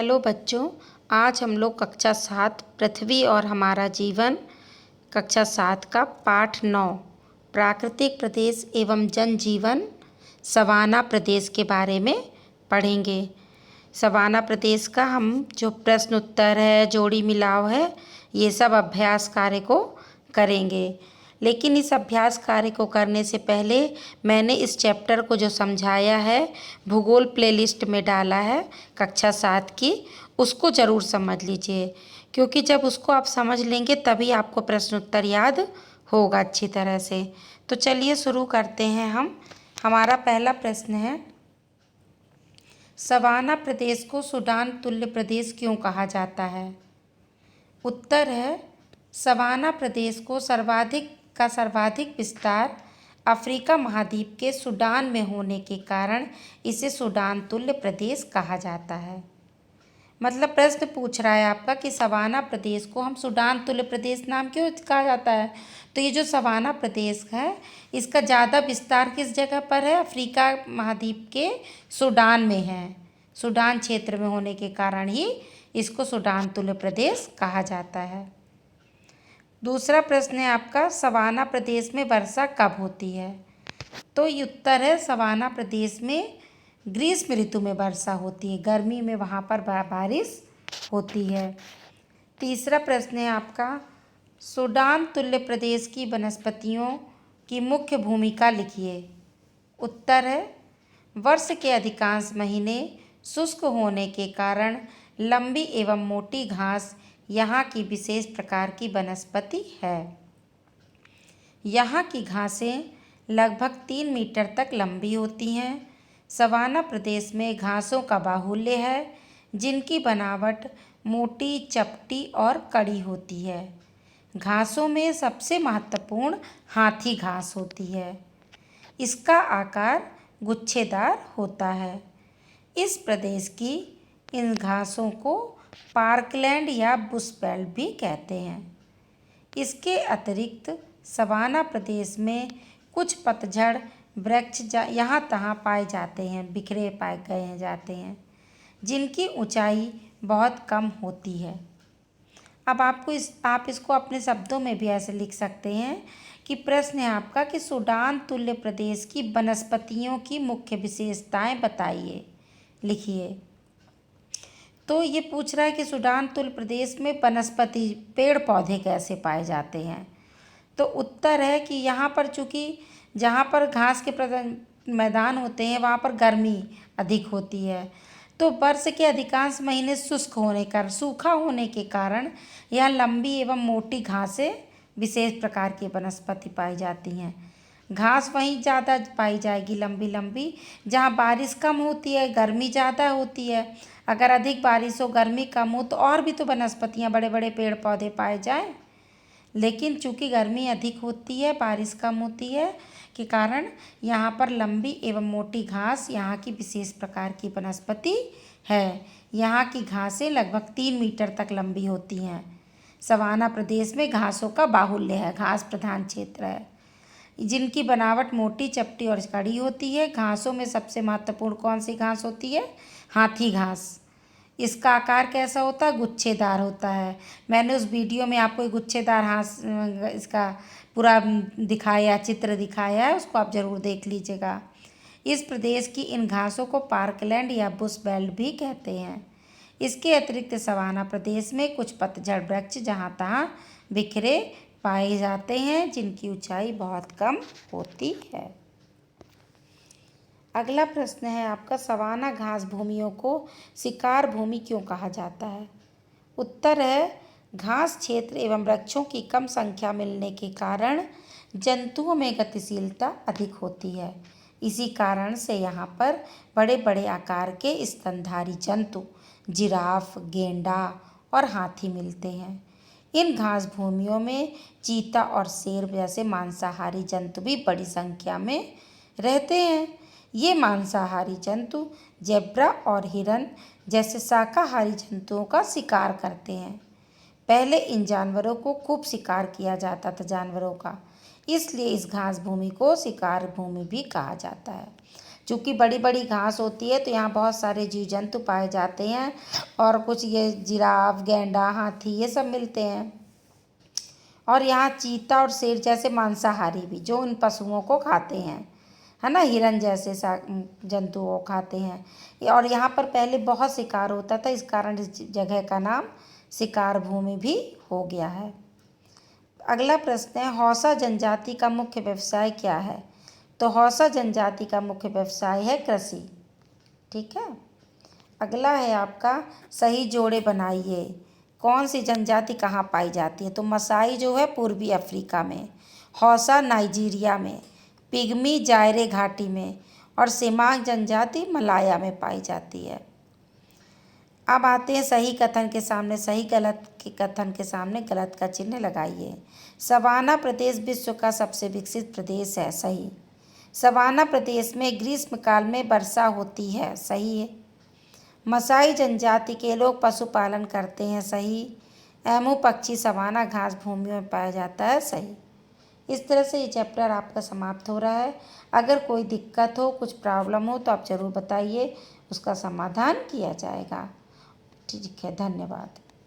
Hello बच्चों, आज हम लोग कक्षा 7 पृथ्वी और हमारा जीवन कक्षा 7 का पाठ 9 प्राकृतिक प्रदेश एवं जनजीवन सवाना प्रदेश के बारे में पढ़ेंगे। सवाना प्रदेश का हम जो प्रश्न उत्तर है, जोड़ी मिलाव है, ये सब अभ्यास कार्य को करेंगे। लेकिन इस अभ्यास कार्य को करने से पहले मैंने इस चैप्टर को जो समझाया है भूगोल प्लेलिस्ट में डाला है कक्षा 7 की, उसको ज़रूर समझ लीजिए, क्योंकि जब उसको आप समझ लेंगे तभी आपको प्रश्न उत्तर याद होगा अच्छी तरह से। तो चलिए शुरू करते हैं हम। हमारा पहला प्रश्न है, सवाना प्रदेश को सूडान तुल्य प्रदेश क्यों कहा जाता है? उत्तर है, सवाना प्रदेश को सर्वाधिक विस्तार अफ्रीका महाद्वीप के सूडान में होने के कारण इसे सूडान तुल्य प्रदेश कहा जाता है। मतलब प्रश्न पूछ रहा है आपका कि सवाना प्रदेश को हम सूडान तुल्य प्रदेश नाम क्यों कहा जाता है। तो ये जो सवाना प्रदेश है इसका ज़्यादा विस्तार किस जगह पर है? अफ्रीका महाद्वीप के सूडान में है। सूडान क्षेत्र में होने के कारण ही इसको सूडान तुल्य प्रदेश कहा जाता है। दूसरा प्रश्न है आपका, सवाना प्रदेश में वर्षा कब होती है? तो ये उत्तर है, सवाना प्रदेश में ग्रीष्म ऋतु में वर्षा होती है, गर्मी में वहाँ पर बारिश होती है। तीसरा प्रश्न है आपका, सूडान तुल्य प्रदेश की वनस्पतियों की मुख्य भूमिका लिखिए। उत्तर है, वर्ष के अधिकांश महीने शुष्क होने के कारण लंबी एवं मोटी घास यहाँ की विशेष प्रकार की वनस्पति है। यहाँ की घासें लगभग 3 मीटर तक लंबी होती हैं। सवाना प्रदेश में घासों का बाहुल्य है, जिनकी बनावट मोटी, चपटी और कड़ी होती है। घासों में सबसे महत्वपूर्ण हाथी घास होती है। इसका आकार गुच्छेदार होता है। इस प्रदेश की इन घासों को पार्कलैंड या बुशवेल्ड भी कहते हैं। इसके अतिरिक्त सवाना प्रदेश में कुछ पतझड़ वृक्ष यहाँ तहाँ पाए जाते हैं, बिखरे पाए गए जाते हैं, जिनकी ऊंचाई बहुत कम होती है। अब आप इसको अपने शब्दों में भी ऐसे लिख सकते हैं कि प्रश्न है आपका कि सूडान तुल्य प्रदेश की वनस्पतियों की मुख्य विशेषताएं बताइए, लिखिए। तो ये पूछ रहा है कि सूडान तुल्य प्रदेश में वनस्पति पेड़ पौधे कैसे पाए जाते हैं। तो उत्तर है कि यहाँ पर चूँकि जहाँ पर घास के मैदान होते हैं वहाँ पर गर्मी अधिक होती है, तो वर्ष के अधिकांश महीने सूखा होने के कारण यहाँ लंबी एवं मोटी घासें विशेष प्रकार की वनस्पति पाई जाती हैं। घास वहीं ज़्यादा पाई जाएगी, लंबी लंबी, जहाँ बारिश कम होती है, गर्मी ज़्यादा होती है। अगर अधिक बारिश हो, गर्मी कम हो, तो और भी तो वनस्पतियाँ, बड़े बड़े पेड़ पौधे पाए जाएं। लेकिन चूँकि गर्मी अधिक होती है, बारिश कम होती है के कारण यहाँ पर लंबी एवं मोटी घास यहाँ की विशेष प्रकार की वनस्पति है। यहाँ की घासें लगभग 3 मीटर तक लंबी होती हैं। सवाना प्रदेश में घासों का बाहुल्य है, घास प्रधान क्षेत्र है, जिनकी बनावट मोटी, चपटी और कड़ी होती है। घासों में सबसे महत्वपूर्ण कौन सी घास होती है? हाथी घास। इसका आकार कैसा होता है? गुच्छेदार होता है। मैंने उस वीडियो में आपको एक गुच्छेदार इसका पूरा दिखाया, चित्र दिखाया है, उसको आप ज़रूर देख लीजिएगा। इस प्रदेश की इन घासों को पार्कलैंड या बुशवेल्ड भी कहते हैं। इसके अतिरिक्त सवाना प्रदेश में कुछ पतझड़ वृक्ष जहाँ तहाँ बिखरे पाए जाते हैं, जिनकी ऊंचाई बहुत कम होती है। अगला प्रश्न है आपका, सवाना घास भूमियों को शिकार भूमि क्यों कहा जाता है? उत्तर है, घास क्षेत्र एवं वृक्षों की कम संख्या मिलने के कारण जंतुओं में गतिशीलता अधिक होती है। इसी कारण से यहाँ पर बड़े बड़े आकार के स्तनधारी जंतु, जिराफ, गेंडा और हाथी मिलते हैं। इन घास भूमियों में चीता और शेर जैसे मांसाहारी जंतु भी बड़ी संख्या में रहते हैं। ये मांसाहारी जंतु जेब्रा और हिरन जैसे शाकाहारी जंतुओं का शिकार करते हैं। पहले इन जानवरों को खूब शिकार किया जाता था, जानवरों का, इसलिए इस घास भूमि को शिकार भूमि भी कहा जाता है। चूँकि बड़ी बड़ी घास होती है तो यहाँ बहुत सारे जीव जंतु पाए जाते हैं और कुछ ये जिराफ, गैंडा, हाथी ये सब मिलते हैं। और यहाँ चीता और शेर जैसे मांसाहारी भी जो इन पशुओं को खाते हैं, है ना, हिरन जैसे जंतुओं को खाते हैं। और यहाँ पर पहले बहुत शिकार होता था, इस कारण इस जगह का नाम शिकार भूमि भी हो गया है। अगला प्रश्न है, हौसा जनजाति का मुख्य व्यवसाय क्या है? तो हौसा जनजाति का मुख्य व्यवसाय है कृषि। ठीक है। अगला है आपका, सही जोड़े बनाइए। कौन सी जनजाति कहाँ पाई जाती है? तो मसाई जो है पूर्वी अफ्रीका में, हौसा नाइजीरिया में, पिग्मी जायरे घाटी में और सेमांग जनजाति मलाया में पाई जाती है। अब आते हैं सही कथन के सामने सही, गलत के कथन के सामने गलत का चिन्ह लगाइए। सवाना प्रदेश विश्व का सबसे विकसित प्रदेश है। सही। सवाना प्रदेश में ग्रीष्मकाल में वर्षा होती है। सही है। मसाई जनजाति के लोग पशुपालन करते हैं। सही। एमू पक्षी सवाना घास भूमि में पाया जाता है। सही। इस तरह से ये चैप्टर आपका समाप्त हो रहा है। अगर कोई दिक्कत हो, कुछ प्रॉब्लम हो तो आप ज़रूर बताइए, उसका समाधान किया जाएगा। ठीक है, धन्यवाद।